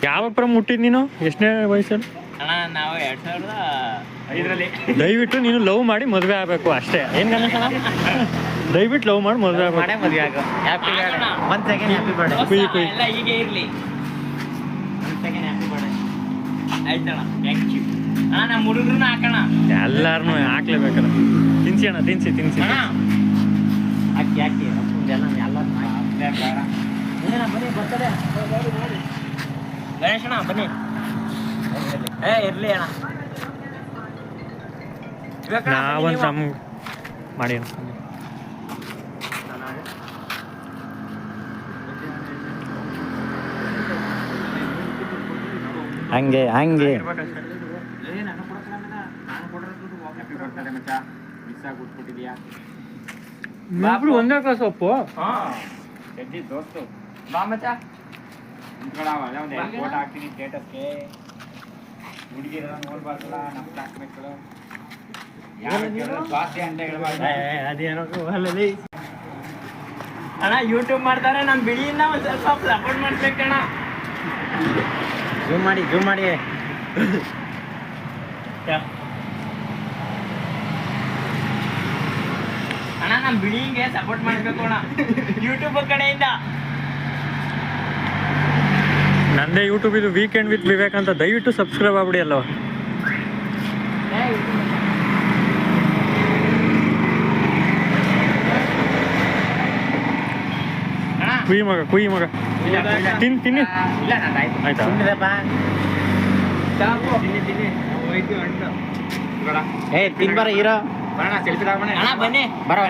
ಯಾವಾಗ ಮುಟ್ಟಿದ್ ನೀನು ಎಷ್ಟನೇ ವಯಸ್ಸಲ್ಲಿ? ಅಣ್ಣ ನಾವು 2005ರಲ್ಲಿ. ದಯವಿಟ್ಟು ನೀನು ಲವ್ ಮಾಡಿ ಮದುವೆ ಆಗಬೇಕು ಅಷ್ಟೇ. ಏನ್ ಗಣೇಶ ದಯವಿಟ್ಟು ಲವ್ ಮಾಡಿ ಮದುವೆ ಆಗಬೇಕು. ಮದುವೆ ಆಗೋ happy birthday. 1 second happy birthday. ಎಲ್ಲ ಹೀಗೆ ಇರಲಿ. 1 ಸೆಕೆಂಡ್ ಹ್ಯಾಪಿ ಬರ್ಡೇ. ಆಯ್ತಣ್ಣ, ಥ್ಯಾಂಕ್ ಯು ಅಣ್ಣ. ನಮ್ಮ ಹುಡುಗರನ್ನ ಹಾಕೋಣ, ಎಲ್ಲಾರನು ಹಾಕ್ಲೇಬೇಕಲ್ಲ. ತಿನ್ಸಿ ಅಣ್ಣ, ತಿನ್ಸಿ ಅಣ್ಣ. ಹಾಕಿ ಎಲ್ಲ ಬನ್ನಿ, ಬರ್ತದೆ ಗಣೇಶಣ್ಣ, ಬನ್ನಿ. ಇರ್ಲಿ ಅಣ್ಣ, ನಾವಂತ ಮಾಡಿ ಹಂಗೆ ಒಂದೇ ಕ್ಲಾಸ್ ಒಪ್ಪು. ದೋಸ್ತು ಬಾ ಮಚ್ಚ. ಫೋಟೋ ಹಾಕ್ತೀನಿ ಸ್ಟೇಟಸ್ಗೆ. ಹುಡುಗಿರ ನೋಡ್ಬಾರ್ದಲ್ಲ ನಮ್ಮ ಕ್ಲಾಸ್ಮೇಟ್ಗಳು. ಅಣ್ಣ ಯೂಟ್ಯೂಬ್ ಮಾಡ್ತಾರೆ, ನಮ್ಮ ಬಿಳಿಯಿಂದ ಒಂದು ಸ್ವಲ್ಪ ಸಪೋರ್ಟ್ ಮಾಡ್ಬೇಕಣ್ಣ. ಜೂಮ್ ಮಾಡಿ ಅಣ್ಣ, ನಮ್ಮ ಬಿಳಿಗೆ ಸಪೋರ್ಟ್ ಮಾಡಬೇಕು ಅಣ್ಣ ಯೂಟ್ಯೂಬ್ ಕಡೆಯಿಂದ. ನಂದೇ ಯೂಟ್ಯೂಬ್ ಇದು, ವೀಕೆಂಡ್ ವಿತ್ ವಿವೇಕ್ ಅಂತ. ದಯವಿಟ್ಟು ಸಬ್ಸ್ಕ್ರೈಬ್ ಆಗ್ಬಿಡಿ ಅಲ್ವಾ. ಕುಯಿ ಮಗ ತಿನ್ನಿ. ಆಯ್ತಾ? ತಿನ್ಬಾರ ಹೀರೋ. ಬನ್ನಿ ಬರೋ.